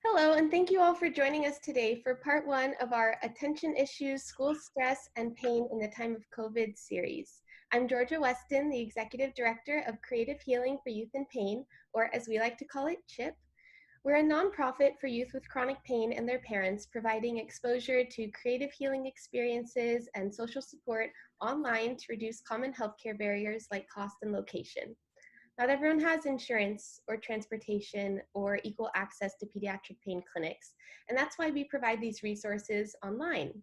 Hello, and thank you all for joining us today for part one of our Attention Issues, School Stress, and Pain in the Time of COVID series. I'm Georgia Weston, the Executive Director of Creative Healing for Youth in Pain, or as we like to call it, CHIP. We're a nonprofit for youth with chronic pain and their parents, providing exposure to creative healing experiences and social support online to reduce common healthcare barriers like cost and location. Not everyone has insurance or transportation or equal access to pediatric pain clinics, and that's why we provide these resources online.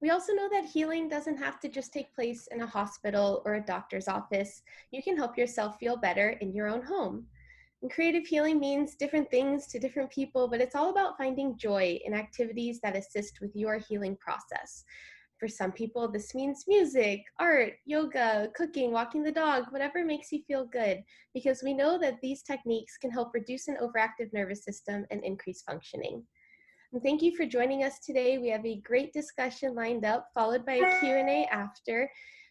We also know that healing doesn't have to just take place in a hospital or a doctor's office. You can help yourself feel better in your own home. And creative healing means different things to different people, but it's all about finding joy in activities that assist with your healing process. For some people, this means music, art, yoga, cooking, walking the dog, whatever makes you feel good, because we know that these techniques can help reduce an overactive nervous system and increase functioning. And thank you for joining us today. We have a great discussion lined up, followed by a Q&A after.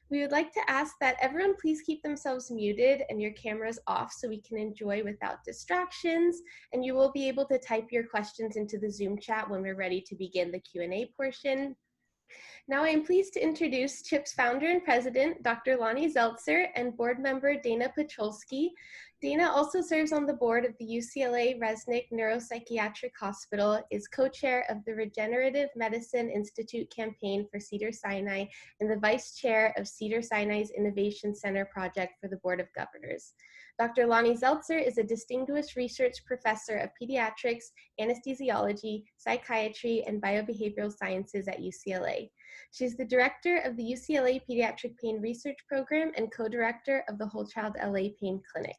We would like to ask that everyone please keep themselves muted and your cameras off so we can enjoy without distractions. And you will be able to type your questions into the Zoom chat when we're ready to begin the Q&A portion. Now I am pleased to introduce CHIP's founder and president, Dr. Lonnie Zeltzer, and board member Dana Pachulski. Dana also serves on the board of the UCLA Resnick Neuropsychiatric Hospital, is co-chair of the Regenerative Medicine Institute campaign for Cedars-Sinai, and the vice chair of Cedars-Sinai's Innovation Center project for the Board of Governors. Dr. Lonnie Zeltzer is a distinguished research professor of pediatrics, anesthesiology, psychiatry, and biobehavioral sciences at UCLA. She's the director of the UCLA Pediatric Pain Research Program and co-director of the Whole Child LA Pain Clinic.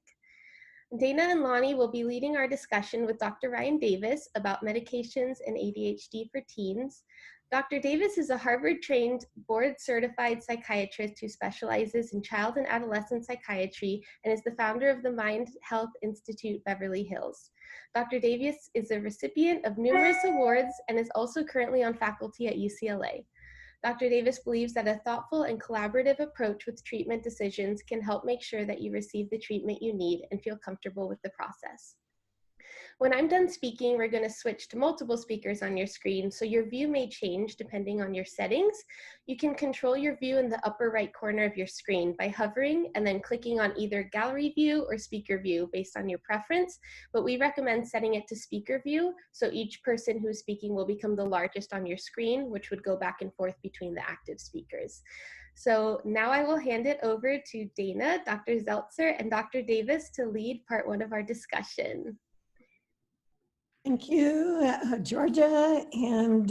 Dana and Lonnie will be leading our discussion with Dr. Ryan Davis about medications and ADHD for teens. Dr. Davis is a Harvard-trained, board-certified psychiatrist who specializes in child and adolescent psychiatry and is the founder of the Mind Health Institute, Beverly Hills. Dr. Davis is a recipient of numerous awards and is also currently on faculty at UCLA. Dr. Davis believes that a thoughtful and collaborative approach with treatment decisions can help make sure that you receive the treatment you need and feel comfortable with the process. When I'm done speaking, we're going to switch to multiple speakers on your screen, so your view may change depending on your settings. You can control your view in the upper right corner of your screen by hovering and then clicking on either gallery view or speaker view based on your preference, but we recommend setting it to speaker view so each person who's speaking will become the largest on your screen, which would go back and forth between the active speakers. So now I will hand it over to Dana, Dr. Zeltzer, and Dr. Davis to lead part one of our discussion. Thank you, Georgia. And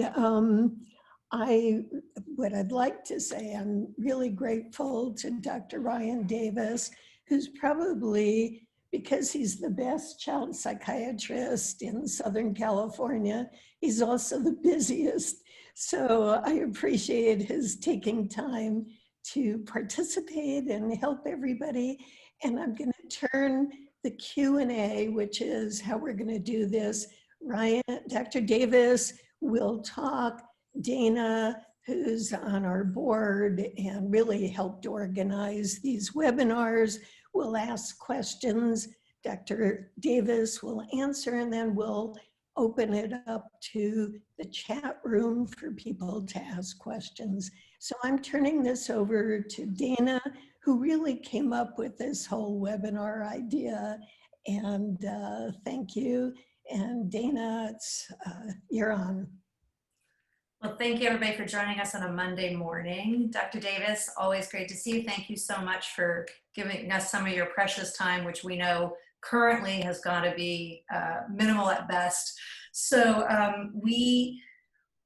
what I'd like to say, I'm really grateful to Dr. Ryan Davis, who's probably, because he's the best child psychiatrist in Southern California, he's also the busiest. So I appreciate his taking time to participate and help everybody. And I'm going to turn the Q&A, which is how we're going to do this. Dr. Davis will talk. Dana, who's on our board and really helped organize these webinars, will ask questions. Dr. Davis will answer, and then we'll open it up to the chat room for people to ask questions. So I'm turning this over to Dana, who really came up with this whole webinar idea. And thank you. And Dana, you're on. Well, thank you everybody for joining us on a Monday morning. Dr. Davis, always great to see you. Thank you so much for giving us some of your precious time, which we know currently has got to be minimal at best. So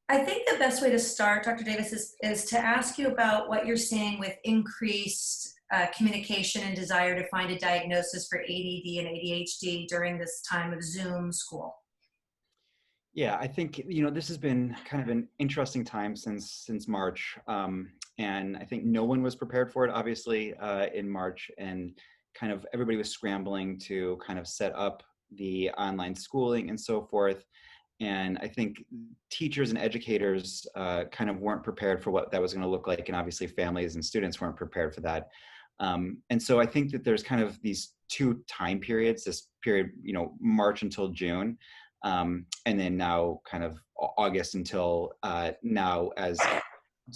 I think the best way to start, Dr. Davis, is to ask you about what you're seeing with increased communication and desire to find a diagnosis for ADD and ADHD during this time of Zoom school. Yeah, I think, this has been kind of an interesting time since March. And I think no one was prepared for it, obviously, in March. And kind of everybody was scrambling to kind of set up the online schooling and so forth. And I think teachers and educators kind of weren't prepared for what that was going to look like. And obviously families and students weren't prepared for that. And so I think that there's kind of these two time periods, this period, March until June. And then now kind of August until now, as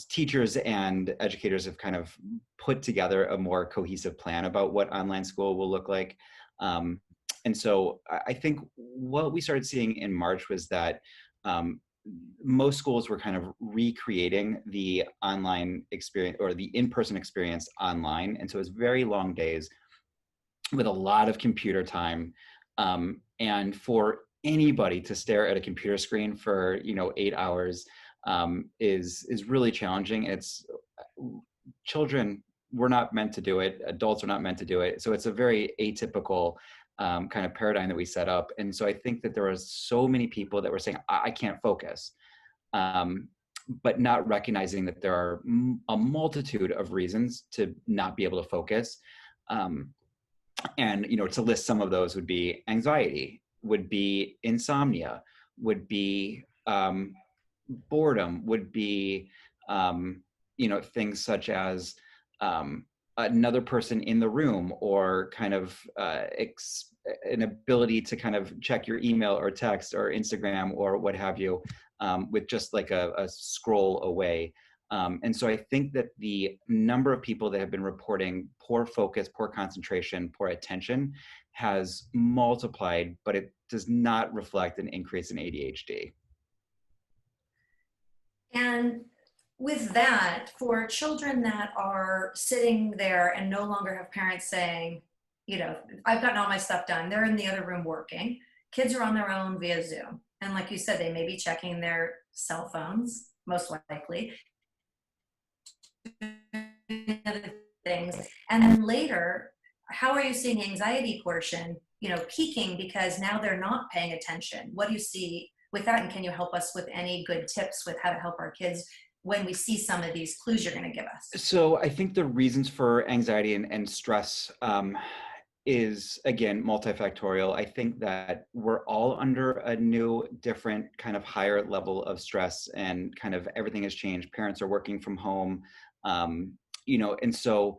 teachers and educators have kind of put together a more cohesive plan about what online school will look like. And so I think what we started seeing in March was that most schools were kind of recreating the online experience or the in-person experience online. And so it was very long days with a lot of computer time. And for anybody to stare at a computer screen for 8 hours is really challenging. It's children were not meant to do it. Adults are not meant to do it. So it's a very atypical kind of paradigm that we set up. And so I think that there were so many people that were saying, I can't focus, but not recognizing that there are a multitude of reasons to not be able to focus. And, to list some of those would be anxiety, would be insomnia, would be boredom, would be, things such as another person in the room, or kind of an ability to kind of check your email or text or Instagram or what have you, with just like a scroll away. And so I think that the number of people that have been reporting poor focus, poor concentration, poor attention has multiplied, but it does not reflect an increase in ADHD. And with that, for children that are sitting there and no longer have parents saying, I've gotten all my stuff done, they're in the other room working, kids are on their own via Zoom. And like you said, they may be checking their cell phones, most likely, other things. And then later, how are you seeing the anxiety portion, peaking because now they're not paying attention? What do you see with that? And can you help us with any good tips with how to help our kids when we see some of these clues you're going to give us? So I think the reasons for anxiety and stress is, again, multifactorial. I think that we're all under a new, different, kind of higher level of stress, and kind of everything has changed. Parents are working from home, and so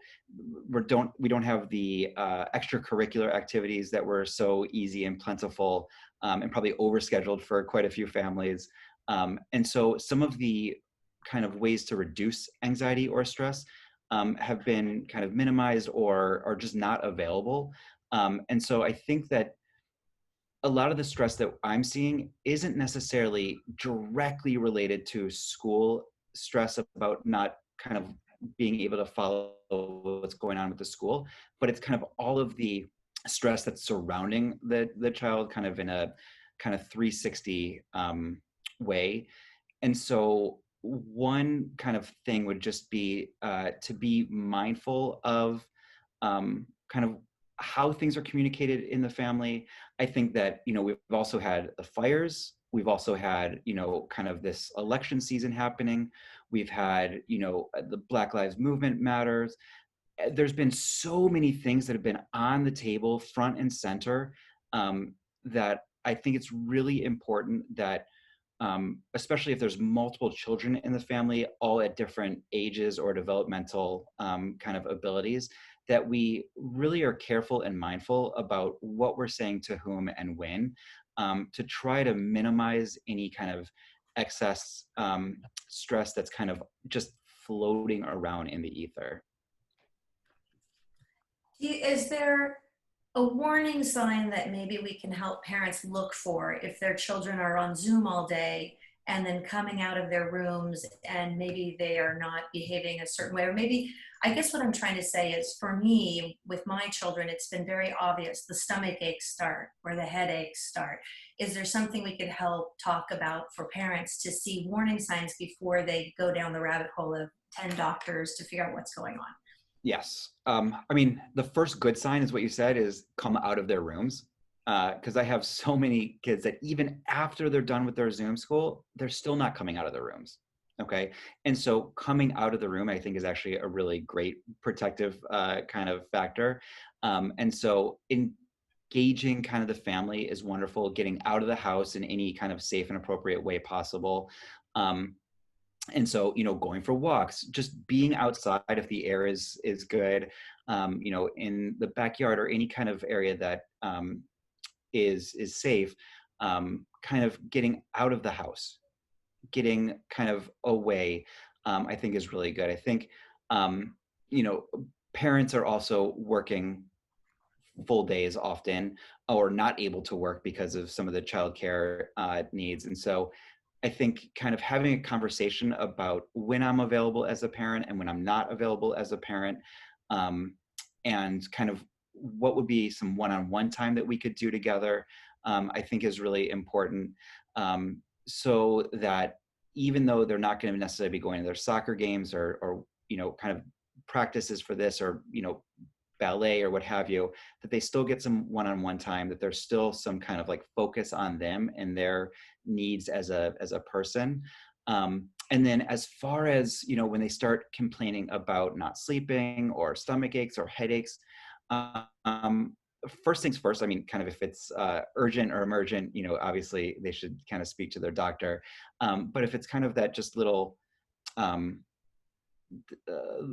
we don't have the extracurricular activities that were so easy and plentiful, and probably overscheduled for quite a few families. And so some of the kind of ways to reduce anxiety or stress have been kind of minimized or just not available. And so I think that a lot of the stress that I'm seeing isn't necessarily directly related to school stress about not kind of being able to follow what's going on with the school, but it's kind of all of the stress that's surrounding the child, kind of in a kind of 360 way. And so one kind of thing would just be to be mindful of kind of how things are communicated in the family. I think that, we've also had the fires. We've also had, kind of this election season happening. We've had, the Black Lives Movement matters. There's been so many things that have been on the table, front and center, that I think it's really important that, especially if there's multiple children in the family, all at different ages or developmental kind of abilities, that we really are careful and mindful about what we're saying to whom and when, to try to minimize any kind of excess stress that's kind of just floating around in the ether. Is there a warning sign that maybe we can help parents look for if their children are on Zoom all day and then coming out of their rooms and maybe they are not behaving a certain way? Or maybe, I guess what I'm trying to say is, for me, with my children, it's been very obvious. The stomach aches start or the headaches start. Is there something we could help talk about for parents to see warning signs before they go down the rabbit hole of 10 doctors to figure out what's going on? Yes. I mean, the first good sign is what you said, is come out of their rooms. Because I have so many kids that even after they're done with their Zoom school, they're still not coming out of their rooms. Okay. And so coming out of the room, I think, is actually a really great protective kind of factor. And so engaging kind of the family is wonderful, getting out of the house in any kind of safe and appropriate way possible. And so, going for walks, just being outside if the air is good, in the backyard or any kind of area that is safe, kind of getting out of the house, getting kind of away, I think is really good. I think, you know, parents are also working full days often, or not able to work because of some of the childcare needs. And so I think kind of having a conversation about when I'm available as a parent and when I'm not available as a parent, um, and kind of what would be some one-on-one time that we could do together, I think is really important, so that even though they're not going to necessarily be going to their soccer games or you know, kind of practices for this, or you know, ballet or what have you, that they still get some one-on-one time, that there's still some kind of like focus on them and their needs as a person. And then as far as, you know, when they start complaining about not sleeping or stomach aches or headaches, um, first things first, I mean, kind of if it's urgent or emergent, you know, obviously they should kind of speak to their doctor. But if it's kind of that just little um,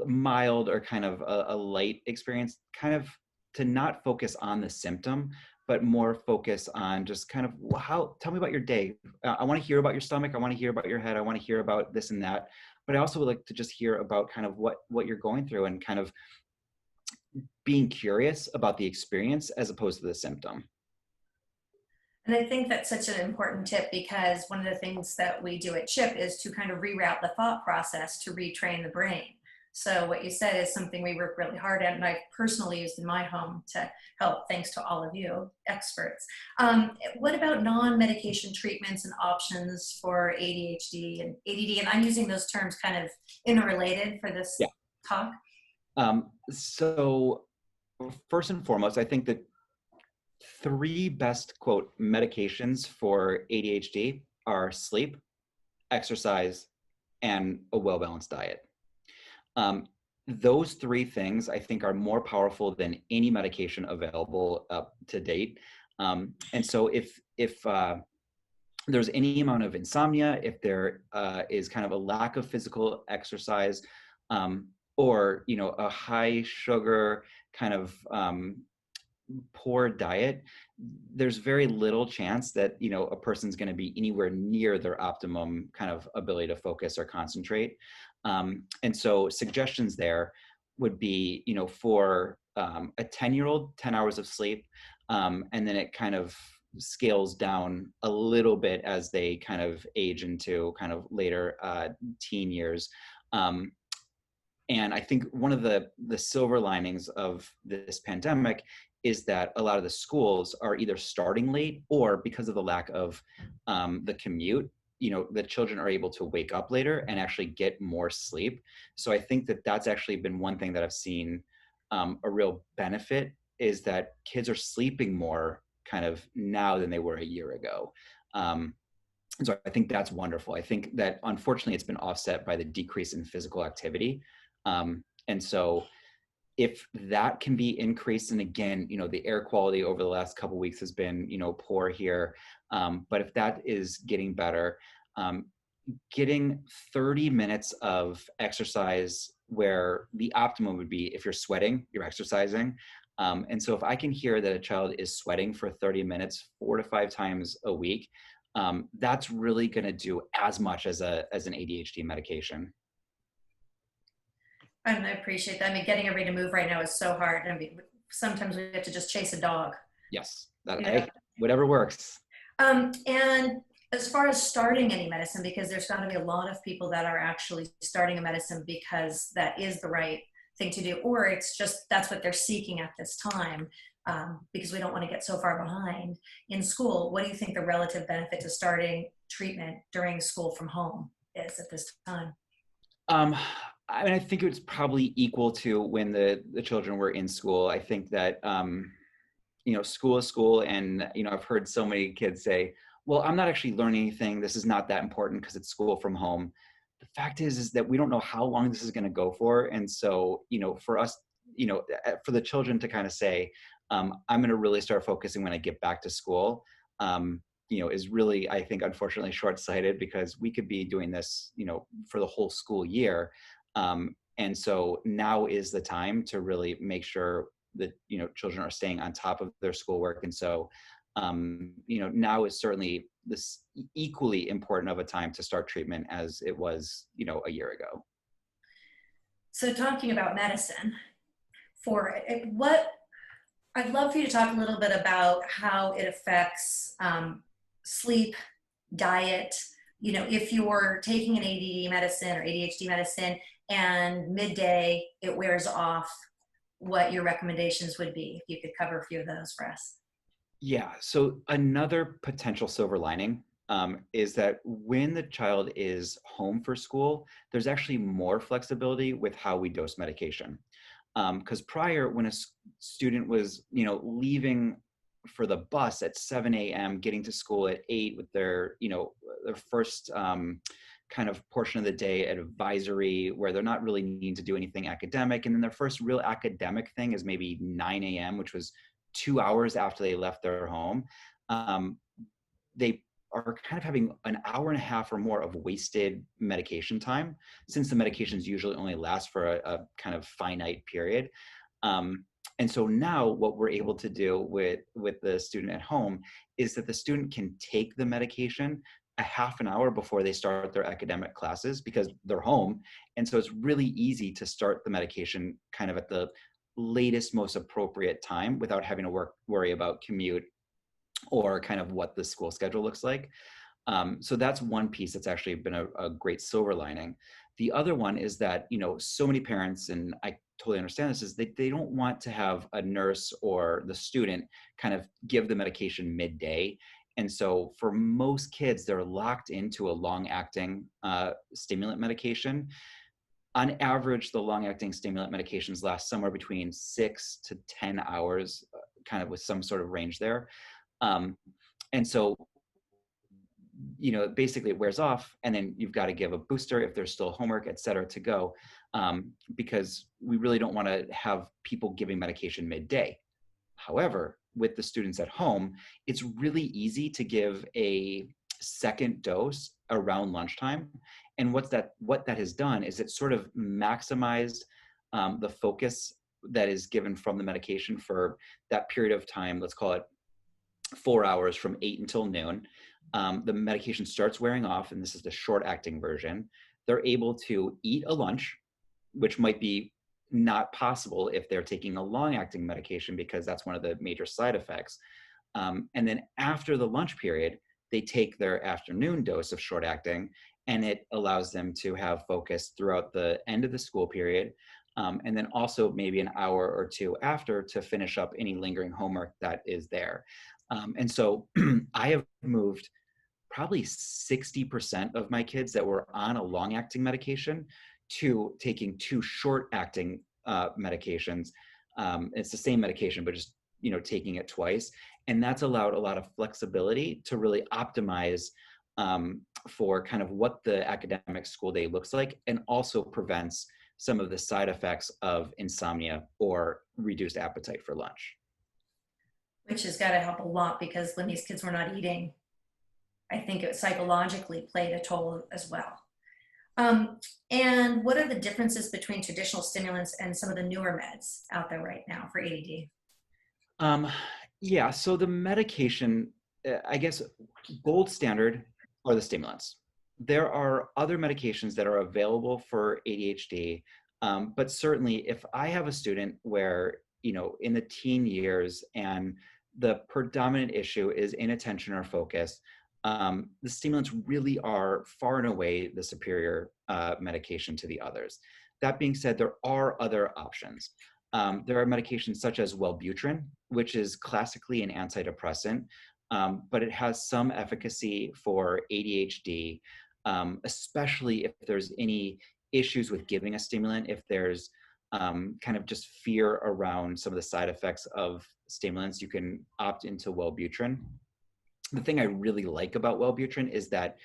mild or kind of a light experience, kind of to not focus on the symptom, but more focus on just kind of how, tell me about your day. I want to hear about your stomach. I want to hear about your head. I want to hear about this and that. But I also would like to just hear about kind of what you're going through, and kind of being curious about the experience as opposed to the symptom. And I think that's such an important tip, because one of the things that we do at CHIP is to kind of reroute the thought process to retrain the brain. So what you said is something we work really hard at, and I've personally used in my home to help, thanks to all of you experts. What about non-medication treatments and options for ADHD and ADD? And I'm using those terms kind of interrelated for this Yeah. talk. So first and foremost, I think that three best quote medications for ADHD are sleep, exercise, and a well-balanced diet. Those three things I think are more powerful than any medication available up to date. And so if there's any amount of insomnia, if there is kind of a lack of physical exercise, or you know, a high sugar kind of poor diet, there's very little chance that, you know, a person's going to be anywhere near their optimum kind of ability to focus or concentrate. And so suggestions there would be, you know, for a 10-year-old, 10 hours of sleep, and then it kind of scales down a little bit as they kind of age into kind of later teen years. And I think one of the silver linings of this pandemic is that a lot of the schools are either starting late, or because of the lack of the commute, you know, the children are able to wake up later and actually get more sleep. So I think that that's actually been one thing that I've seen a real benefit, is that kids are sleeping more kind of now than they were a year ago. And so I think that's wonderful. I think that unfortunately it's been offset by the decrease in physical activity. And so if that can be increased, and again, you know, the air quality over the last couple of weeks has been, you know, poor here. But if that is getting better, getting 30 minutes of exercise, where the optimum would be if you're sweating, you're exercising. And so if I can hear that a child is sweating for 30 minutes, 4 to 5 times a week, that's really going to do as much as an ADHD medication. And I appreciate that. I mean, getting everybody to move right now is so hard. I mean, sometimes we have to just chase a dog. Yes, that, Yeah. whatever works. And as far as starting any medicine, because there's got to be a lot of people that are actually starting a medicine because that is the right thing to do, or it's just that's what they're seeking at this time, because we don't want to get so far behind in school. What do you think the relative benefit to starting treatment during school from home is at this time? I mean, I think it's probably equal to when the children were in school. I think that, you know, school is school. And, you know, I've heard so many kids say, well, I'm not actually learning anything. This is not that important because it's school from home. The fact is that we don't know how long this is going to go for. And so, you know, for us, you know, for the children to kind of say, I'm going to really start focusing when I get back to school, you know, is really, I think, unfortunately short-sighted, because we could be doing this, you know, for the whole school year. And so now is the time to really make sure that, you know, children are staying on top of their schoolwork. And so now is certainly this equally important of a time to start treatment as it was, a year ago. So talking about medicine for it, I'd love for you to talk a little bit about how it affects sleep, diet. If you're taking an ADD medicine or ADHD medicine and midday it wears off, what your recommendations would be, if you could cover a few of those for us. Yeah, so another potential silver lining is that when the child is home for school, there's actually more flexibility with how we dose medication. Because prior, when a student was, leaving for the bus at 7 a.m., getting to school at 8 with their, their first kind of portion of the day at advisory, where they're not really needing to do anything academic. And then their first real academic thing is maybe 9 a.m., which was 2 hours after they left their home. They are kind of having an hour and a half or more of wasted medication time, since the medications usually only last for a kind of finite period. And so now what we're able to do with the student at home is that the student can take the medication a half an hour before they start their academic classes, because they're home. And so it's really easy to start the medication kind of at the latest, most appropriate time without having to worry about commute or kind of what the school schedule looks like. So that's one piece that's actually been a great silver lining. The other one is that, so many parents, and I totally understand this, is they don't want to have a nurse or the student kind of give the medication midday. And so for most kids, they're locked into a long-acting stimulant medication. On average, the long-acting stimulant medications last somewhere between 6 to 10 hours, kind of with some sort of range there. And so, basically it wears off, and then you've got to give a booster if there's still homework, et cetera, to go, because we really don't want to have people giving medication midday. However, with the students at home, it's really easy to give a second dose around lunchtime. And what that has done is it sort of maximized the focus that is given from the medication for that period of time. Let's call it 4 hours, from 8 until noon. The medication starts wearing off, and this is the short-acting version. They're able to eat a lunch, which might be not possible if they're taking a long-acting medication, because that's one of the major side effects. And then after the lunch period, they take their afternoon dose of short-acting, and it allows them to have focus throughout the end of the school period, and then also maybe an hour or two after to finish up any lingering homework that is there. And so I have moved probably 60% of my kids that were on a long-acting medication to taking 2 short-acting medications. It's the same medication, but just taking it twice, and that's allowed a lot of flexibility to really optimize for kind of what the academic school day looks like, and also prevents some of the side effects of insomnia or reduced appetite for lunch. Which has got to help a lot, because when these kids were not eating, I think it psychologically played a toll as well. And what are the differences between traditional stimulants and some of the newer meds out there right now for ADD? Yeah, so the medication, I guess, gold standard are the stimulants. There are other medications that are available for ADHD, but certainly if I have a student where, in the teen years and the predominant issue is inattention or focus, the stimulants really are far and away the superior medication to the others. That being said, there are other options. There are medications such as Wellbutrin, which is classically an antidepressant, but it has some efficacy for ADHD, especially if there's any issues with giving a stimulant, if there's kind of just fear around some of the side effects of stimulants, you can opt into Wellbutrin. The thing I really like about Wellbutrin is that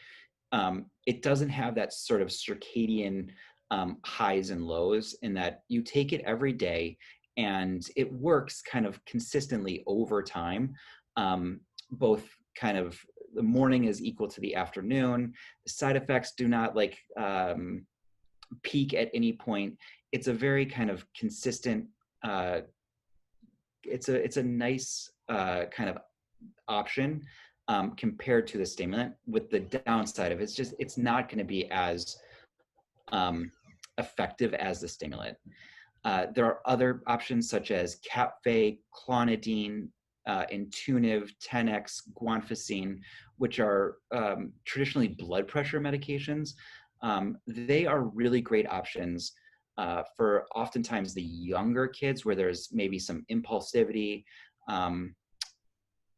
it doesn't have that sort of circadian highs and lows, in that you take it every day and it works kind of consistently over time. Both kind of the morning is equal to the afternoon. The side effects do not peak at any point. It's a very kind of consistent, it's a nice kind of option compared to the stimulant, with the downside of it's not going to be as effective as the stimulant. There are other options such as Capve, clonidine, Intuniv, 10x, guanfacine, which are traditionally blood pressure medications. They are really great options for oftentimes the younger kids where there's maybe some impulsivity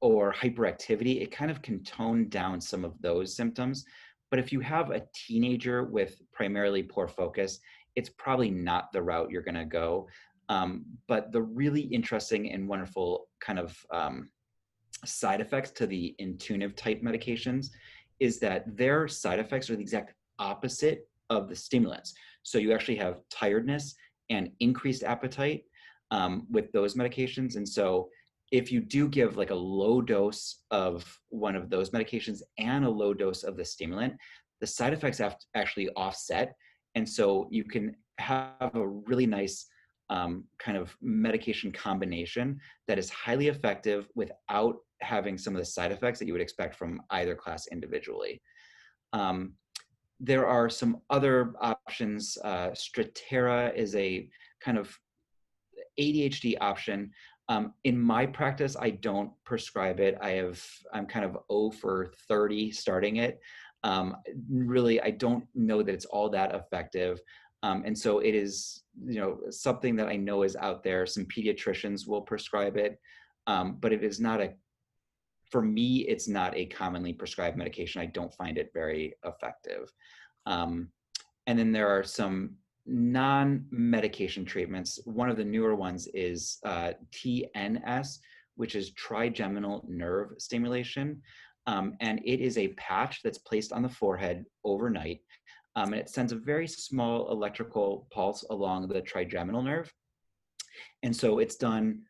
or hyperactivity. It kind of can tone down some of those symptoms. But if you have a teenager with primarily poor focus, it's probably not the route you're going to go. But the really interesting and wonderful kind of side effects to the Intuniv type medications is that their side effects are the exact opposite of the stimulants. So you actually have tiredness and increased appetite with those medications. And so if you do give like a low dose of one of those medications and a low dose of the stimulant, the side effects have to actually offset. And so you can have a really nice kind of medication combination that is highly effective without having some of the side effects that you would expect from either class individually. There are some other options. Strattera is a kind of ADHD option. In my practice, I don't prescribe it. I'm kind of 0 for 30 starting it. Really, I don't know that it's all that effective. And so it is, something that I know is out there. Some pediatricians will prescribe it, but it is not for me, it's not a commonly prescribed medication. I don't find it very effective. And then there are some non-medication treatments. One of the newer ones is TNS, which is trigeminal nerve stimulation. And it is a patch that's placed on the forehead overnight. And it sends a very small electrical pulse along the trigeminal nerve. And so it's done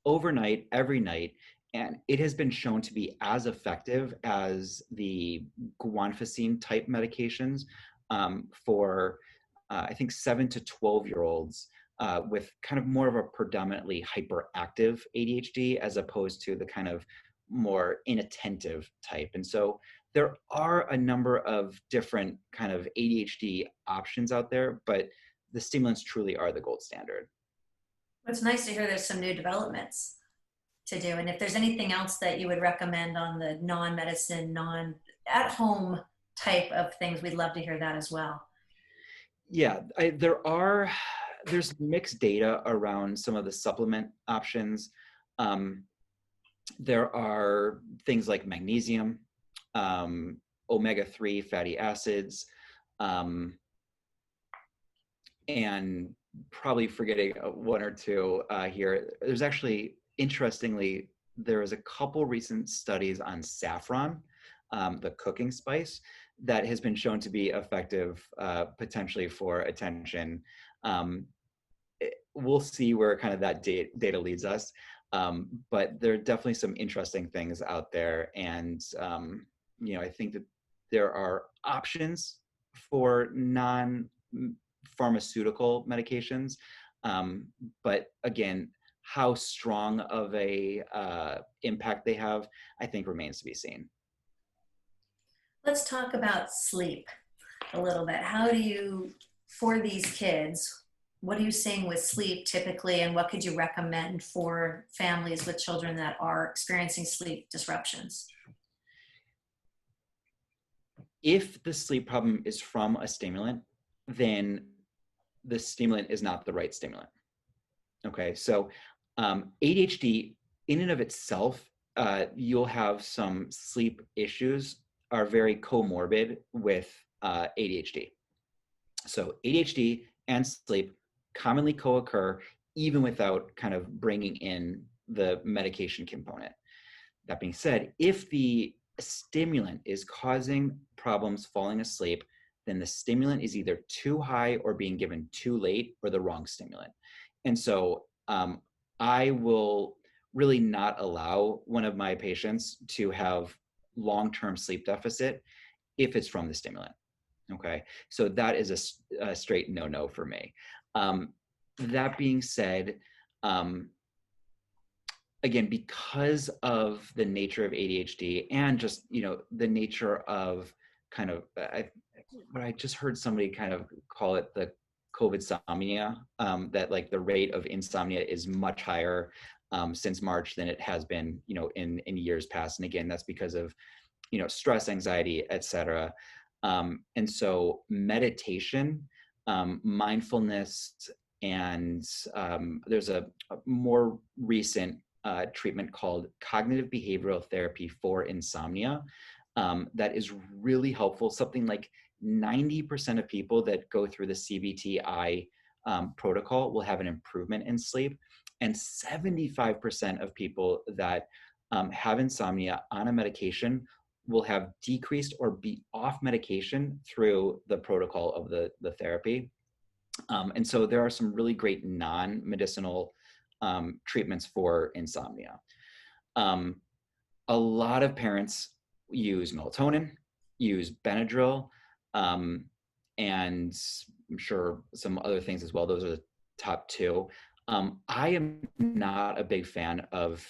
overnight, every night. And it has been shown to be as effective as the guanfacine type medications for I think 7 to 12-year-olds with kind of more of a predominantly hyperactive ADHD as opposed to the kind of more inattentive type. And so there are a number of different kind of ADHD options out there, but the stimulants truly are the gold standard. It's nice to hear there's some new developments to do. And if there's anything else that you would recommend on the non-medicine, at-home type of things, we'd love to hear that as well. Yeah, there's mixed data around some of the supplement options. There are things like magnesium, omega-3 fatty acids, and probably forgetting one or two here. There's actually, interestingly, there is a couple recent studies on saffron, the cooking spice, that has been shown to be effective potentially for attention. We'll see where kind of that data leads us. But there are definitely some interesting things out there. And, I think that there are options for non-pharmaceutical medications. But again, how strong of a impact they have, I think remains to be seen. Let's talk about sleep a little bit. How do you, for these kids, what are you seeing with sleep typically, and what could you recommend for families with children that are experiencing sleep disruptions? If the sleep problem is from a stimulant, then the stimulant is not the right stimulant. Okay, so ADHD in and of itself, you'll have some sleep issues are very comorbid with ADHD. So ADHD and sleep commonly co-occur even without kind of bringing in the medication component. That being said, if the stimulant is causing problems falling asleep, then the stimulant is either too high or being given too late, or the wrong stimulant. And so I will really not allow one of my patients to have long-term sleep deficit if it's from the stimulant. Okay, so that is a straight no-no for me. That being said, again, because of the nature of ADHD and just, the nature of kind of, what I just heard somebody kind of call it the COVID insomnia, that like the rate of insomnia is much higher since March than it has been, in years past. And again, that's because of, stress, anxiety, et cetera. And so meditation, mindfulness, and there's a more recent treatment called cognitive behavioral therapy for insomnia that is really helpful. Something like 90% of people that go through the CBTI protocol will have an improvement in sleep, and 75% of people that have insomnia on a medication will have decreased or be off medication through the protocol of the therapy. And so there are some really great non-medicinal treatments for insomnia. A lot of parents use melatonin, use Benadryl, and I'm sure some other things as well. Those are the top two. I am not a big fan of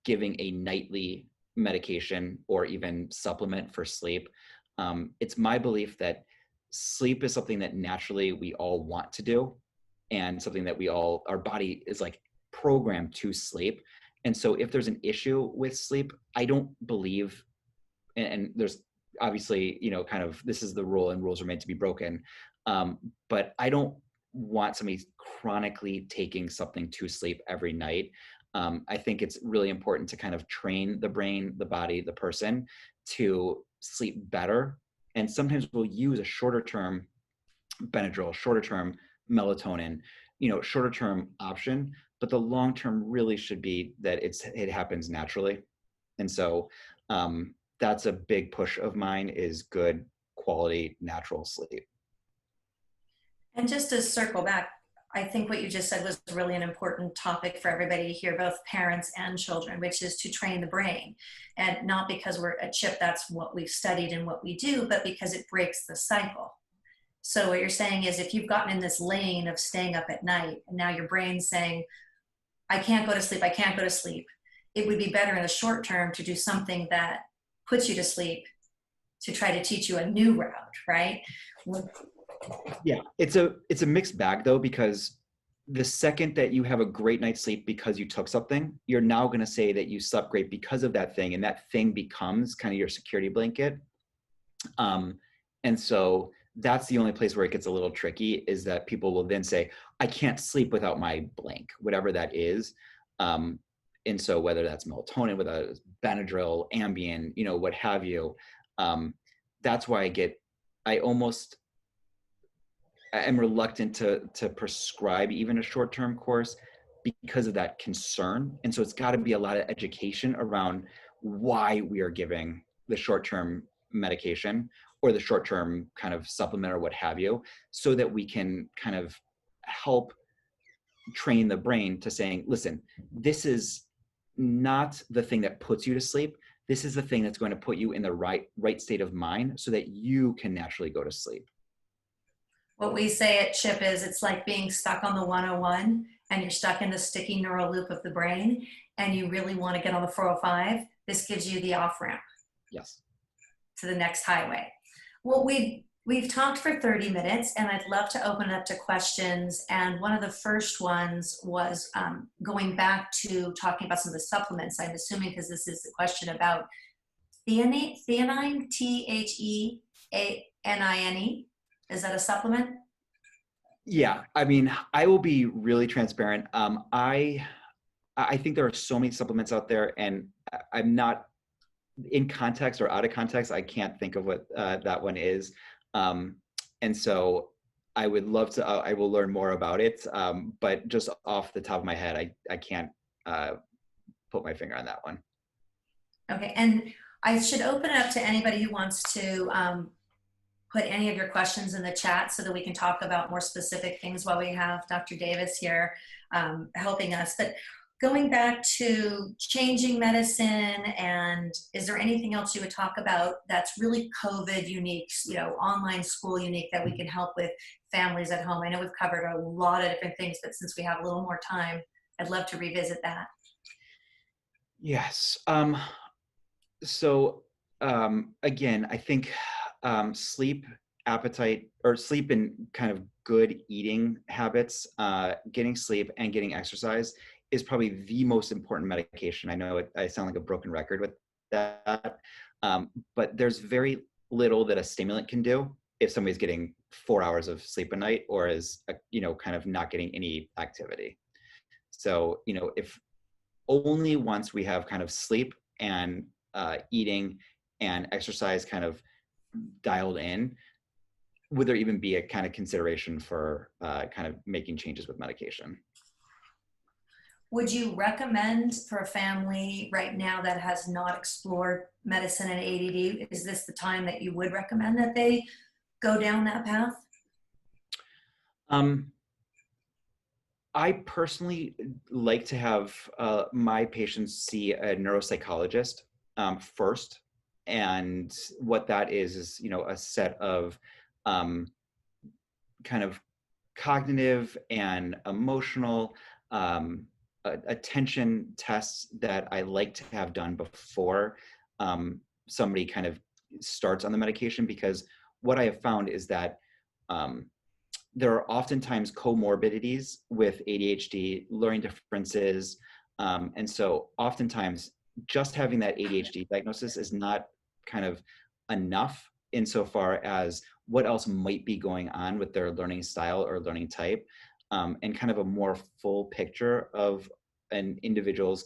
giving a nightly medication or even supplement for sleep. It's my belief that sleep is something that naturally we all want to do, and something that our body is like programmed to sleep. And so if there's an issue with sleep, I don't believe, and there's obviously, kind of, this is the rule and rules are meant to be broken. But I don't want somebody chronically taking something to sleep every night. I think it's really important to kind of train the brain, the body, the person to sleep better. And sometimes we'll use a shorter term Benadryl, shorter term melatonin, shorter term option, but the long term really should be that it happens naturally. And so that's a big push of mine, is good quality natural sleep. And just to circle back, I think what you just said was really an important topic for everybody to hear, both parents and children, which is to train the brain. And not because we're a chip, that's what we've studied and what we do, but because it breaks the cycle. So what you're saying is, if you've gotten in this lane of staying up at night, and now your brain's saying, I can't go to sleep, I can't go to sleep, it would be better in the short term to do something that puts you to sleep, to try to teach you a new route, right? Yeah, it's a mixed bag though, because the second that you have a great night's sleep because you took something, you're now going to say that you slept great because of that thing, and that thing becomes kind of your security blanket. And so that's the only place where it gets a little tricky, is that people will then say, I can't sleep without my blank, whatever that is. And so whether that's melatonin, whether it's Benadryl, Ambien, what have you, that's why I'm reluctant to prescribe even a short-term course because of that concern. And so it's got to be a lot of education around why we are giving the short-term medication or the short-term kind of supplement or what have you, so that we can kind of help train the brain to saying, listen, this is not the thing that puts you to sleep. This is the thing that's going to put you in the right state of mind so that you can naturally go to sleep. What we say at CHIP is, it's like being stuck on the 101 and you're stuck in the sticky neural loop of the brain and you really want to get on the 405. This gives you the off ramp. Yes. To the next highway. Well, we've talked for 30 minutes and I'd love to open it up to questions. And one of the first ones was going back to talking about some of the supplements, I'm assuming, because this is the question about theanine, Theanine. Is that a supplement? Yeah, I mean, I will be really transparent. I think there are so many supplements out there, and I'm not in context or out of context. I can't think of what that one is. And so I would love to, I will learn more about it. But just off the top of my head, I can't put my finger on that one. Okay, and I should open it up to anybody who wants to put any of your questions in the chat so that we can talk about more specific things while we have Dr. Davis here helping us. But going back to changing medicine, and is there anything else you would talk about that's really COVID unique, online school unique, that we can help with families at home? I know we've covered a lot of different things, but since we have a little more time, I'd love to revisit that. Yes. So again, I think sleep, appetite, or sleep and kind of good eating habits, getting sleep and getting exercise is probably the most important medication. I know I sound like a broken record with that, but there's very little that a stimulant can do if somebody's getting 4 hours of sleep a night or is, kind of not getting any activity. So, if only once we have kind of sleep and eating and exercise kind of dialed in, would there even be a kind of consideration for kind of making changes with medication? Would you recommend for a family right now that has not explored medicine and ADD, is this the time that you would recommend that they go down that path? Um, I personally like to have my patients see a neuropsychologist first. And what that is, a set of um, kind of cognitive and emotional attention tests that I like to have done before somebody kind of starts on the medication, because what I have found is that um, there are oftentimes comorbidities with ADHD, learning differences. And so oftentimes just having that ADHD diagnosis is not kind of enough insofar as what else might be going on with their learning style or learning type, and kind of a more full picture of an individual's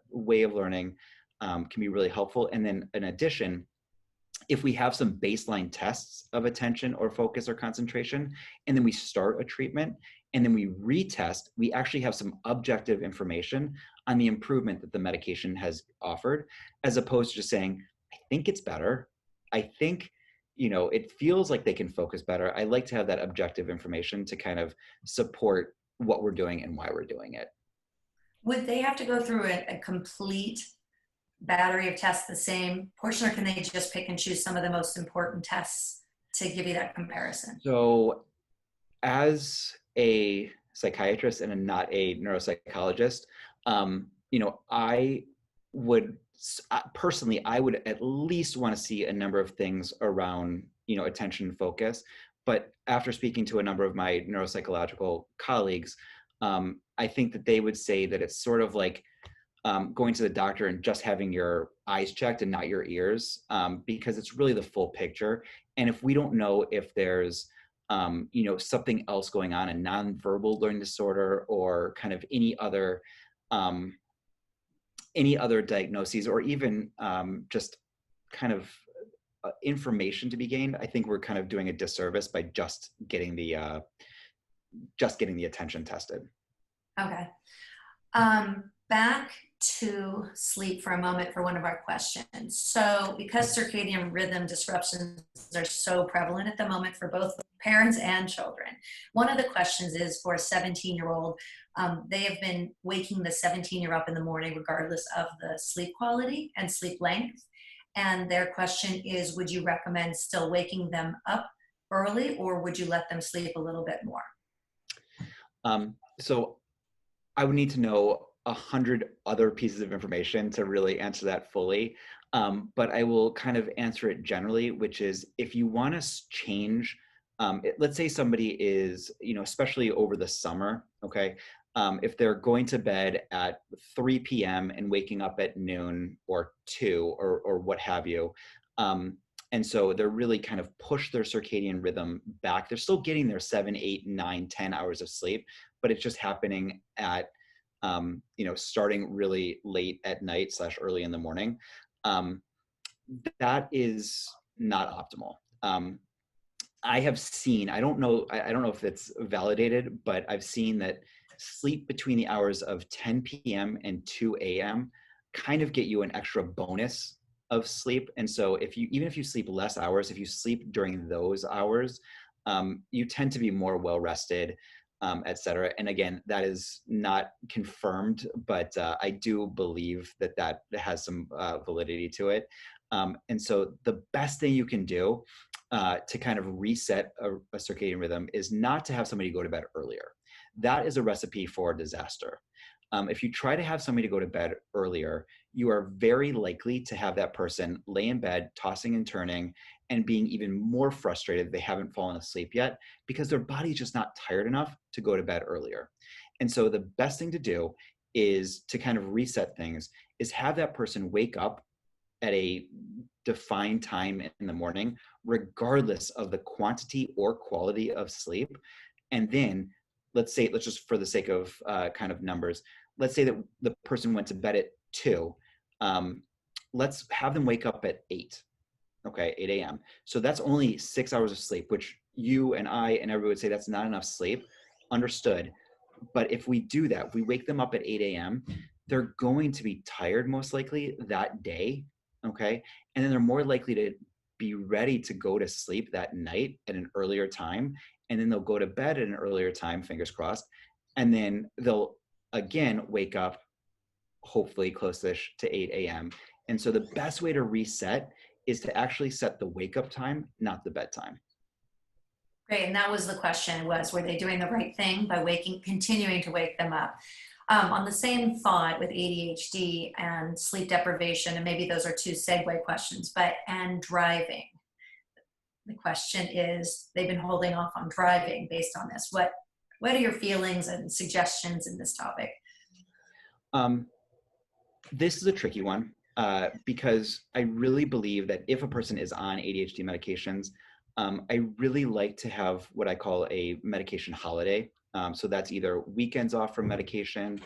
way of learning can be really helpful. And then in addition, if we have some baseline tests of attention or focus or concentration, and then we start a treatment and then we retest, we actually have some objective information on the improvement that the medication has offered, as opposed to just saying, I think it's better. I think, it feels like they can focus better. I like to have that objective information to kind of support what we're doing and why we're doing it. Would they have to go through a complete battery of tests the same portion, or can they just pick and choose some of the most important tests to give you that comparison? So as a psychiatrist and not a neuropsychologist, I would personally, I would at least want to see a number of things around, attention and focus. But after speaking to a number of my neuropsychological colleagues, I think that they would say that it's sort of like going to the doctor and just having your eyes checked and not your ears, because it's really the full picture. And if we don't know if there's something else going on, a nonverbal learning disorder or kind of any other diagnoses, or even just kind of information to be gained, I think we're kind of doing a disservice by just getting the attention tested. Okay. Back to sleep for a moment for one of our questions. So because circadian rhythm disruptions are so prevalent at the moment for both parents and children, one of the questions is for a 17-year-old, they have been waking the 17-year-old up in the morning regardless of the sleep quality and sleep length. And their question is, would you recommend still waking them up early, or would you let them sleep a little bit more? So I would need to know 100 other pieces of information to really answer that fully. But I will kind of answer it generally, which is, if you want to change, let's say somebody is, especially over the summer, okay, if they're going to bed at 3 p.m. and waking up at noon or 2 or what have you, and so they're really kind of push their circadian rhythm back. They're still getting their 7, 8, 9, 10 hours of sleep, but it's just happening at starting really late at night / early in the morning. That is not optimal. I have seen, I don't know if it's validated, but I've seen that sleep between the hours of 10 p.m. and 2 a.m. kind of get you an extra bonus of sleep. And so even if you sleep less hours, if you sleep during those hours, you tend to be more well rested, et cetera. And again, that is not confirmed, but I do believe that has some validity to it. And so the best thing you can do to kind of reset a circadian rhythm is not to have somebody go to bed earlier. That is a recipe for disaster. If you try to have somebody go to bed earlier, you are very likely to have that person lay in bed, tossing and turning, and being even more frustrated they haven't fallen asleep yet because their body's just not tired enough to go to bed earlier. And so the best thing to do is to kind of reset things, is have that person wake up at a defined time in the morning, regardless of the quantity or quality of sleep. And then let's just for the sake of kind of numbers, let's say that the person went to bed at 2. Let's have them wake up at 8. Okay, 8 a.m. So that's only 6 hours of sleep, which you and I and everyone would say that's not enough sleep. Understood. But if we do that, if we wake them up at 8 a.m., they're going to be tired most likely that day. Okay. And then they're more likely to be ready to go to sleep that night at an earlier time. And then they'll go to bed at an earlier time, fingers crossed. And then they'll again wake up hopefully close-ish to 8 a.m. And so the best way to reset is to actually set the wake up time, not the bedtime. Great, and that was the question, was were they doing the right thing by continuing to wake them up? On the same thought with ADHD and sleep deprivation, and maybe those are two segue questions, and driving. The question is, they've been holding off on driving based on this. What are your feelings and suggestions in this topic? This is a tricky one because I really believe that if a person is on ADHD medications, I really like to have what I call a medication holiday. So that's either weekends off from medication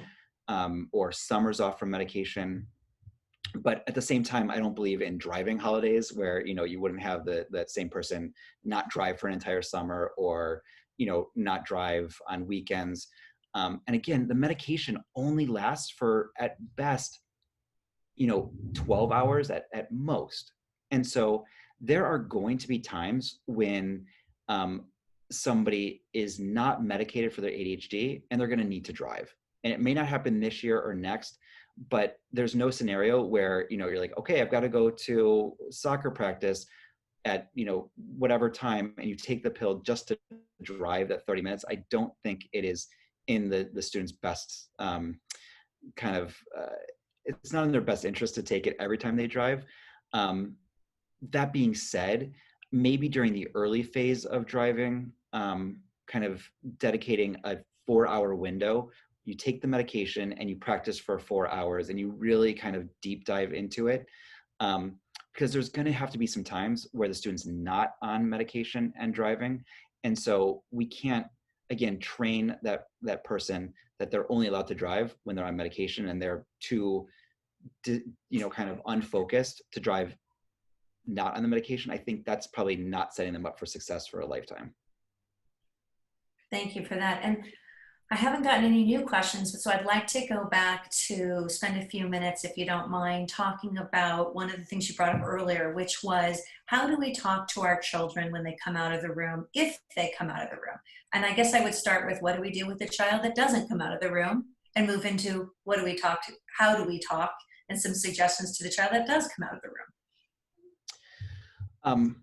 or summers off from medication. But at the same time, I don't believe in driving holidays where, you wouldn't have that same person not drive for an entire summer or, not drive on weekends. And again, the medication only lasts for at best, 12 hours at most. And so there are going to be times when somebody is not medicated for their ADHD and they're going to need to drive. And it may not happen this year or next, but there's no scenario where, you're like, okay, I've got to go to soccer practice at, whatever time, and you take the pill just to drive that 30 minutes. I don't think it is in the student's best it's not in their best interest to take it every time they drive. That being said, maybe during the early phase of driving, kind of dedicating a 4-hour window, you take the medication and you practice for 4 hours and you really kind of deep dive into it. Because there's going to have to be some times where the student's not on medication and driving. And so we can't, again, train that person that they're only allowed to drive when they're on medication and they're too, kind of unfocused to drive not on the medication. I think that's probably not setting them up for success for a lifetime. Thank you for that. And I haven't gotten any new questions, so I'd like to go back to spend a few minutes, if you don't mind, talking about one of the things you brought up earlier, which was how do we talk to our children when they come out of the room, if they come out of the room? And I guess I would start with, what do we do with the child that doesn't come out of the room, and move into what do we talk to, how do we talk, and some suggestions to the child that does come out of the room.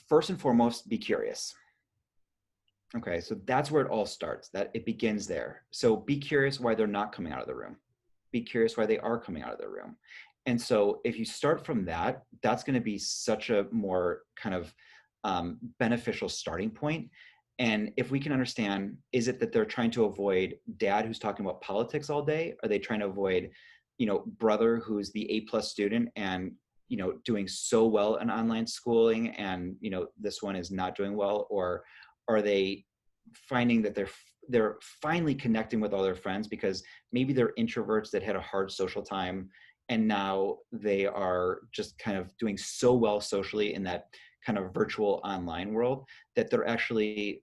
First and foremost, be curious. Okay, so that's where it all starts, that it begins there. So be curious why they're not coming out of the room. Be curious why they are coming out of the room. And so if you start from that, that's going to be such a more kind of beneficial starting point. And if we can understand, is it that they're trying to avoid dad who's talking about politics all day? Are they trying to avoid, brother who's the A+ student and, doing so well in online schooling and, this one is not doing well? Or are they finding that they're finally connecting with all their friends because maybe they're introverts that had a hard social time and now they are just kind of doing so well socially in that kind of virtual online world that they're actually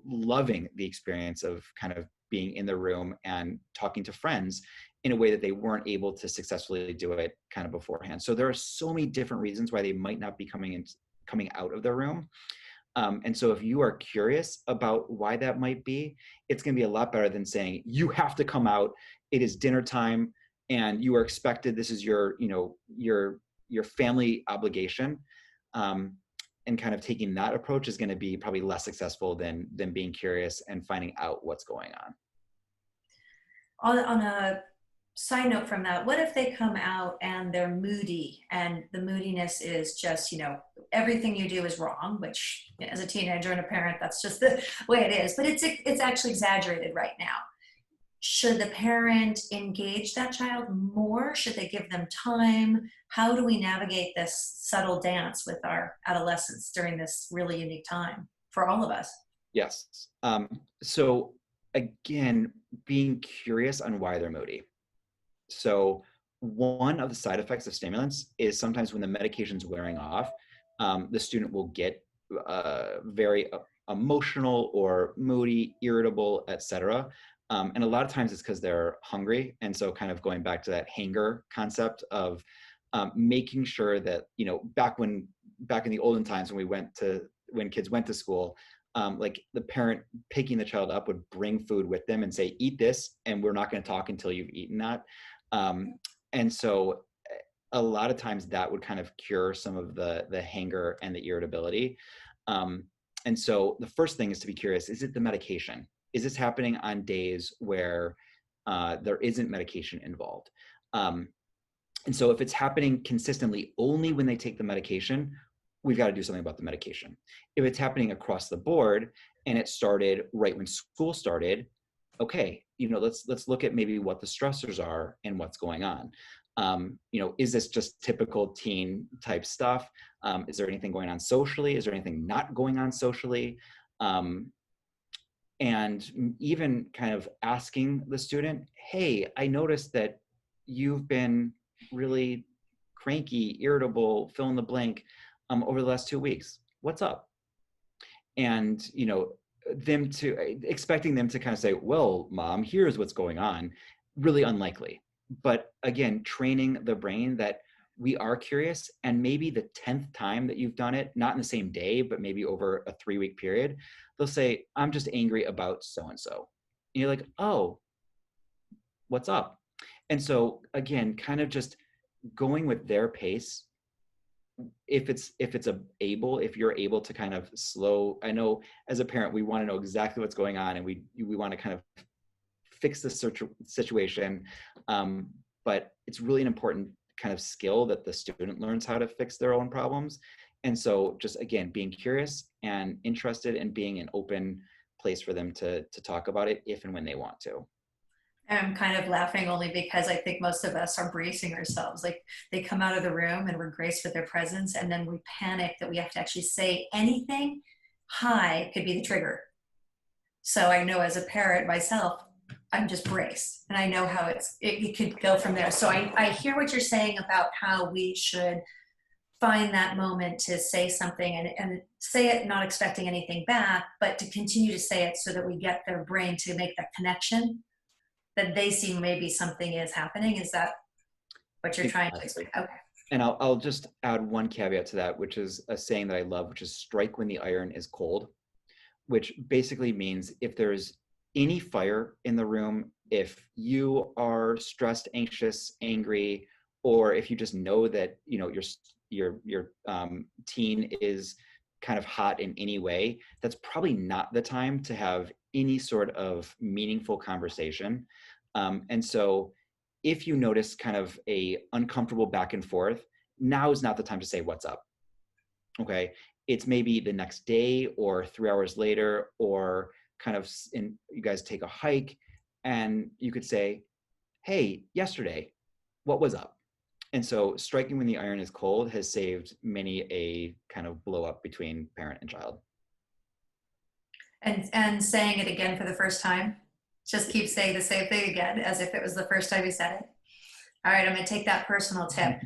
loving the experience of kind of being in the room and talking to friends in a way that they weren't able to successfully do it kind of beforehand. So there are so many different reasons why they might not be coming out of their room. And so if you are curious about why that might be, it's going to be a lot better than saying, you have to come out, it is dinner time and you are expected, this is your family obligation. And kind of taking that approach is going to be probably less successful than being curious and finding out what's going on. on a side note from that, what if they come out and they're moody, and the moodiness is just, you know, everything you do is wrong, which, you know, as a teenager and a parent, that's just the way it is, but it's actually exaggerated right now. Should the parent engage that child more? Should they give them time? How do we navigate this subtle dance with our adolescents during this really unique time for all of us? Yes. So again, being curious on why they're moody. So one of the side effects of stimulants is sometimes when the medication's wearing off, the student will get very emotional or moody, irritable, etc. And a lot of times it's because they're hungry. And so kind of going back to that hanger concept of making sure that, you know, back in the olden times when kids went to school, like the parent picking the child up would bring food with them and say, eat this, and we're not going to talk until you've eaten that. And so a lot of times that would kind of cure some of the hanger and the irritability. And so the first thing is to be curious, is it the medication? Is this happening on days where there isn't medication involved? And so if it's happening consistently only when they take the medication, we've got to do something about the medication. If it's happening across the board and it started right when school started, okay, you know, let's look at maybe what the stressors are and what's going on. You know, is this just typical teen type stuff? Is there anything going on socially? Is there anything not going on socially? And even kind of asking the student, hey, I noticed that you've been really cranky, irritable, fill in the blank, over the last 2 weeks. What's up? And, you know, expecting them to kind of say, well, mom, here's what's going on, really unlikely. But again, training the brain that we are curious, and maybe the 10th time that you've done it, not in the same day, but maybe over a 3-week period, they'll say, I'm just angry about so-and-so. And you're like, oh, what's up? And so again, kind of just going with their pace. If you're able to kind of slow, I know as a parent, we want to know exactly what's going on, and we want to kind of fix the situation. But it's really an important kind of skill that the student learns how to fix their own problems. And so just, again, being curious and interested and being an open place for them to talk about it if and when they want to. I'm kind of laughing only because I think most of us are bracing ourselves. Like, they come out of the room and we're graced with their presence, and then we panic that we have to actually say anything. Hi could be the trigger. So I know as a parent myself, I'm just braced, and I know how it could go from there. So I hear what you're saying about how we should find that moment to say something, and say it not expecting anything back, but to continue to say it so that we get their brain to make that connection, that they see maybe something is happening. Is that what you're trying to explain? Okay. And I'll just add one caveat to that, which is a saying that I love, which is strike when the iron is cold, which basically means if there's any fire in the room, if you are stressed, anxious, angry, or if you just know that, you know, your teen is kind of hot in any way, that's probably not the time to have any sort of meaningful conversation. And so if you notice kind of a uncomfortable back and forth, now is not the time to say what's up. Okay. It's maybe the next day or 3 hours later, or kind of you guys take a hike and you could say, hey, yesterday, what was up? And so striking when the iron is cold has saved many a kind of blow up between parent and child. And saying it again for the first time. Just keep saying the same thing again as if it was the first time you said it. All right, I'm going to take that personal tip.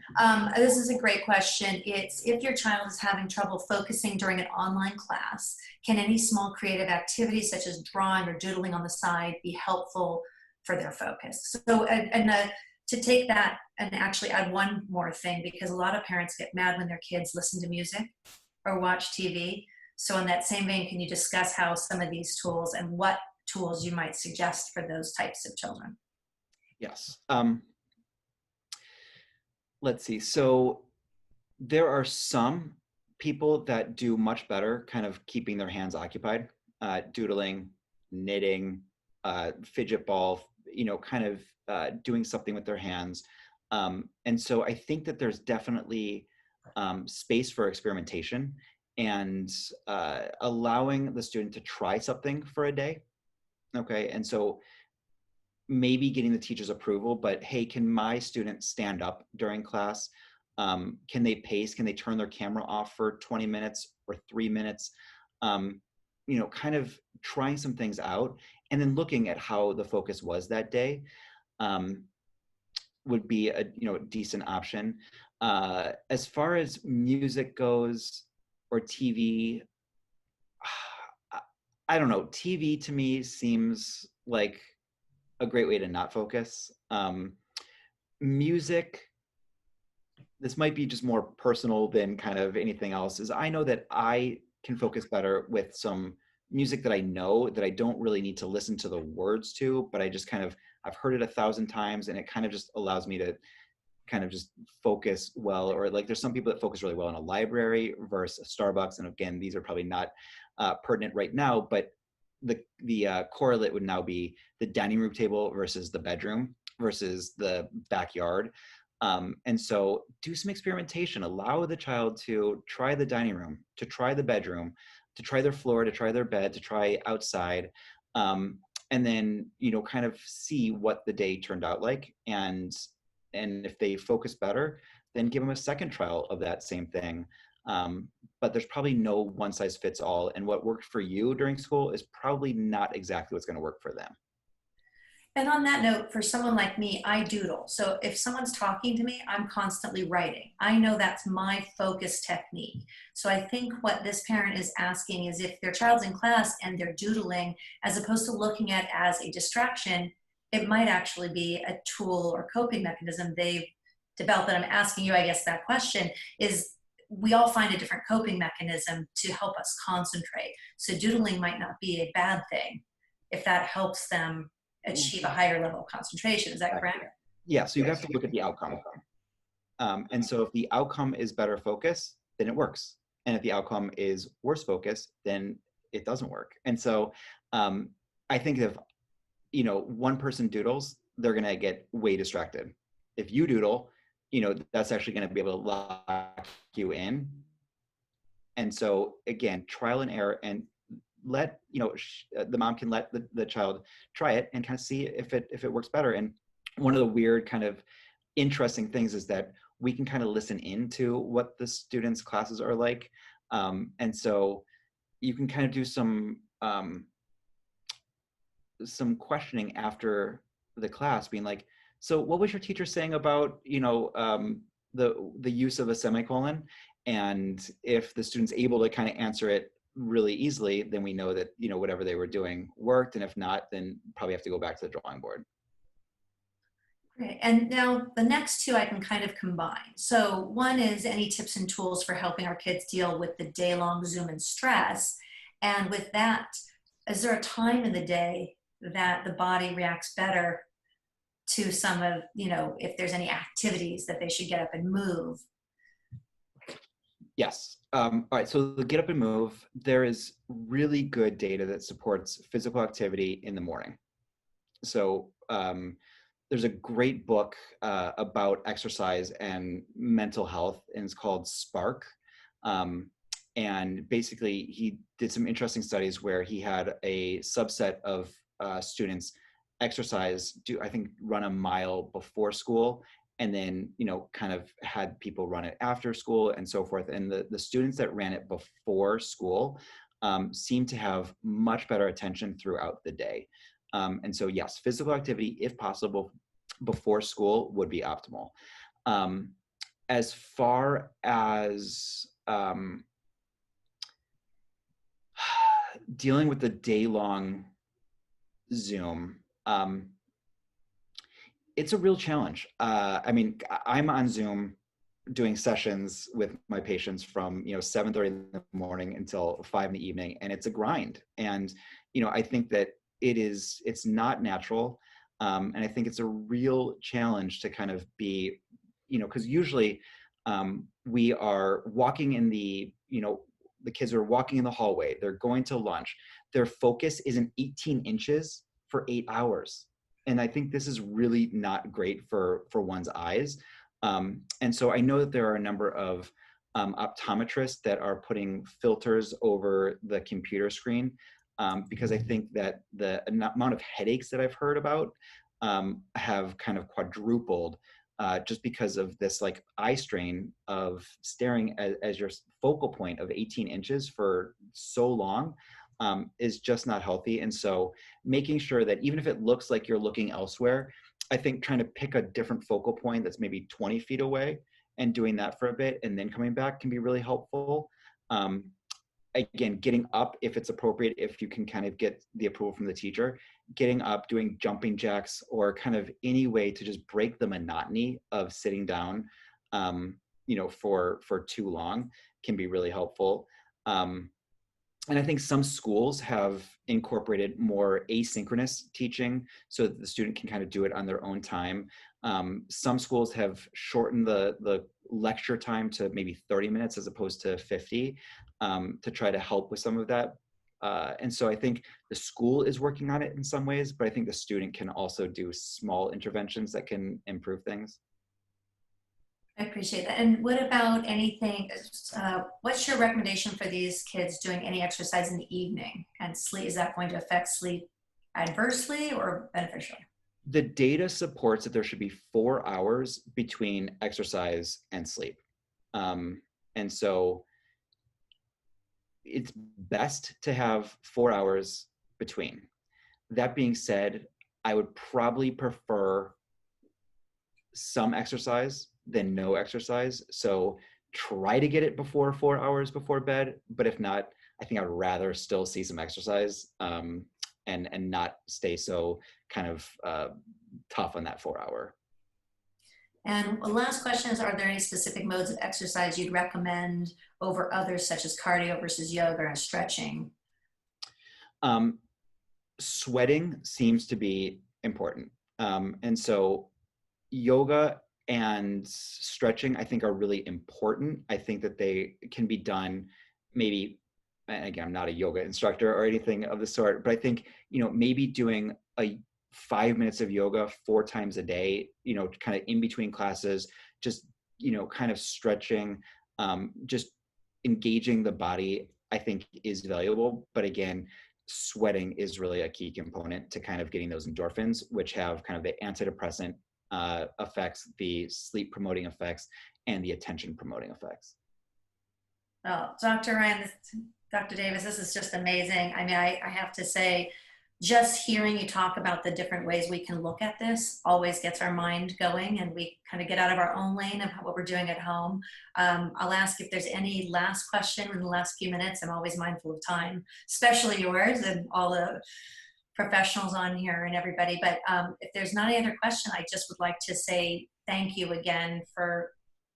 This is a great question. It's, if your child is having trouble focusing during an online class, can any small creative activity such as drawing or doodling on the side be helpful for their focus? So, to take that and actually add one more thing, because a lot of parents get mad when their kids listen to music or watch TV. So in that same vein, can you discuss how some of these tools and what tools you might suggest for those types of children? Yes. Let's see. So there are some people that do much better kind of keeping their hands occupied, doodling, knitting, fidget ball, kind of doing something with their hands. And so I think that there's definitely space for experimentation and allowing the student to try something for a day. Okay, and so maybe getting the teacher's approval, but hey, can my student stand up during class? Can they pace? Can they turn their camera off for 20 minutes or 3 minutes? Kind of trying some things out and then looking at how the focus was that day would be a decent option. As far as music goes or TV, I don't know. TV to me seems like a great way to not focus. Music, this might be just more personal than kind of anything else, is I know that I can focus better with some music that I know that I don't really need to listen to the words to, but I just kind of, I've heard it 1,000 times and it kind of just allows me to kind of just focus well. Or like there's some people that focus really well in a library versus a Starbucks. And again, these are probably not pertinent right now, but the correlate would now be the dining room table versus the bedroom versus the backyard. And so do some experimentation, allow the child to try the dining room, to try the bedroom, to try their floor, to try their bed, to try outside. And then, kind of see what the day turned out like. And if they focus better, then give them a second trial of that same thing. But there's probably no one size fits all. And what worked for you during school is probably not exactly what's going to work for them. And on that note, for someone like me, I doodle. So if someone's talking to me, I'm constantly writing. I know that's my focus technique. So I think what this parent is asking is if their child's in class and they're doodling, as opposed to looking at it as a distraction, it might actually be a tool or coping mechanism they've developed. And I'm asking you, I guess, that question is, we all find a different coping mechanism to help us concentrate. So doodling might not be a bad thing if that helps them achieve a higher level of concentration. Is that correct? Yeah, so you have to look at the outcome. And so if the outcome is better focus, then it works. And if the outcome is worse focus, then it doesn't work. And so I think if, one person doodles, they're going to get way distracted. If you doodle, that's actually going to be able to lock you in. And so again, trial and error, and let, the mom can let the child try it and kind of see if it works better. And one of the weird kind of interesting things is that we can kind of listen into what the students' classes are like. And so you can kind of do some questioning after the class, being like, so what was your teacher saying about, the use of a semicolon? And if the student's able to kind of answer it really easily, then we know that, whatever they were doing worked. And if not, then probably have to go back to the drawing board. Great. And now the next two I can kind of combine. So one is any tips and tools for helping our kids deal with the day-long Zoom and stress. And with that, is there a time in the day that the body reacts better to some of, if there's any activities that they should get up and move? Yes. All right. So the get up and move, there is really good data that supports physical activity in the morning. So there's a great book about exercise and mental health, and it's called Spark. And basically, he did some interesting studies where he had a subset of students exercise, run a mile before school, and then, kind of had people run it after school and so forth. And the students that ran it before school seemed to have much better attention throughout the day. And so, yes, physical activity, if possible, before school would be optimal. As far as dealing with the day-long Zoom, it's a real challenge. I'm on Zoom doing sessions with my patients from 7:30 in the morning until 5 in the evening, and it's a grind. And I think that it's not natural, and I think it's a real challenge to kind of be, because usually we are walking in the kids are walking in the hallway, they're going to lunch, their focus isn't 18 inches for 8 hours. And I think this is really not great for one's eyes. And so I know that there are a number of optometrists that are putting filters over the computer screen, because I think that the amount of headaches that I've heard about have kind of quadrupled, just because of this like eye strain of staring as your focal point of 18 inches for so long, is just not healthy. And so making sure that even if it looks like you're looking elsewhere, I think trying to pick a different focal point that's maybe 20 feet away and doing that for a bit and then coming back can be really helpful. Again, getting up if it's appropriate, if you can kind of get the approval from the teacher, getting up, doing jumping jacks, or kind of any way to just break the monotony of sitting down, for too long can be really helpful. And I think some schools have incorporated more asynchronous teaching so that the student can kind of do it on their own time. Some schools have shortened the lecture time to maybe 30 minutes as opposed to 50, to try to help with some of that. And so I think the school is working on it in some ways, but I think the student can also do small interventions that can improve things. I appreciate that. And what about anything, what's your recommendation for these kids doing any exercise in the evening and sleep? Is that going to affect sleep adversely or beneficially? The data supports that there should be 4 hours between exercise and sleep. And so it's best to have 4 hours between. That being said, I would probably prefer some exercise than no exercise. So try to get it before 4 hours before bed, but if not, I think I'd rather still see some exercise, and not stay so kind of tough on that 4 hour. And the last question is, are there any specific modes of exercise you'd recommend over others, such as cardio versus yoga and stretching? Sweating seems to be important. And so yoga and stretching, I think, are really important. I think that they can be done maybe, and again, I'm not a yoga instructor or anything of the sort, but I think, maybe doing 5 minutes of yoga 4 times a day, kind of in between classes, just, kind of stretching, just engaging the body, I think is valuable. But again, sweating is really a key component to kind of getting those endorphins, which have kind of the antidepressant effects, the sleep promoting effects, and the attention promoting effects. Oh, Dr. Ryan, Dr. Davis, this is just amazing. I mean, I have to say, just hearing you talk about the different ways we can look at this always gets our mind going, and we kind of get out of our own lane of what we're doing at home. I'll ask if there's any last question in the last few minutes. I'm always mindful of time, especially yours and all the professionals on here and everybody. But if there's not any other question, I just would like to say thank you again for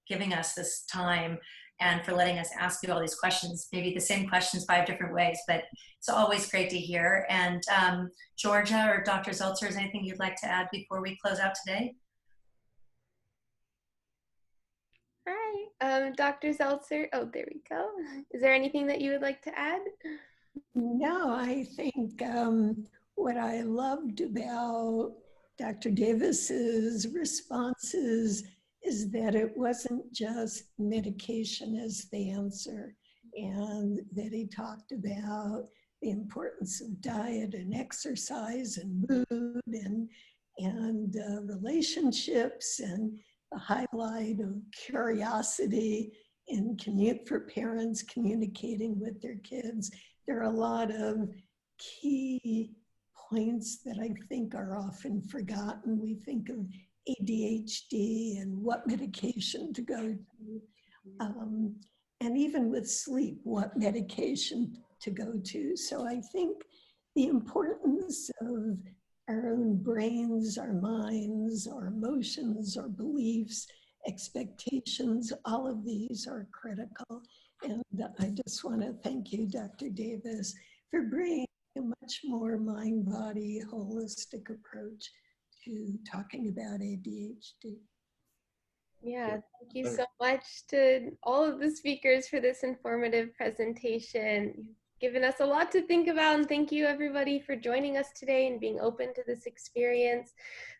giving us this time and for letting us ask you all these questions, maybe the same questions 5 different ways, but it's always great to hear. And Georgia or Dr. Zeltzer, is anything you'd like to add before we close out today? Hi, Dr. Zeltzer. Oh, there we go. Is there anything that you would like to add? No, I think what I loved about Dr. Davis's responses is that it wasn't just medication as the answer, and that he talked about the importance of diet and exercise and mood and relationships, and the highlight of curiosity and for parents communicating with their kids. There are a lot of key points that I think are often forgotten. We think of ADHD and what medication to go to. And even with sleep, what medication to go to. So I think the importance of our own brains, our minds, our emotions, our beliefs, expectations, all of these are critical. And I just want to thank you, Dr. Davis, for bringing a much more mind-body holistic approach to talking about ADHD. Yeah, thank you so much to all of the speakers for this informative presentation. You've given us a lot to think about, and thank you everybody for joining us today and being open to this experience.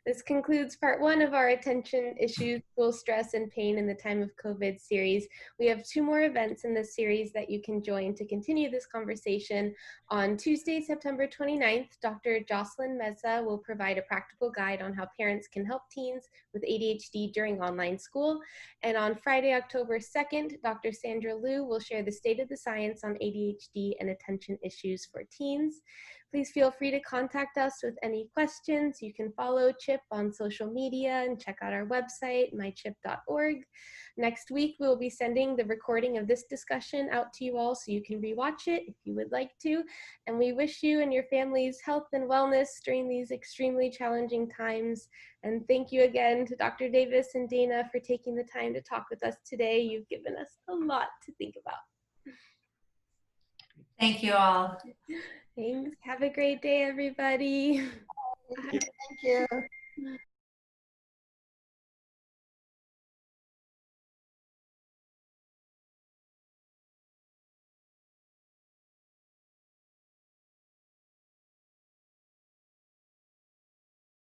This concludes part 1 of our Attention Issues, School Stress, and Pain in the Time of COVID series. We have 2 more events in this series that you can join to continue this conversation. On Tuesday, September 29th, Dr. Jocelyn Meza will provide a practical guide on how parents can help teens with ADHD during online school. And on Friday, October 2nd, Dr. Sandra Liu will share the state of the science on ADHD and attention issues for teens. Please feel free to contact us with any questions. You can follow CHIP on social media and check out our website, mychip.org. Next week, we'll be sending the recording of this discussion out to you all so you can rewatch it if you would like to. And we wish you and your families health and wellness during these extremely challenging times. And thank you again to Dr. Davis and Dana for taking the time to talk with us today. You've given us a lot to think about. Thank you all. Thanks. Have a great day, everybody. Thank you.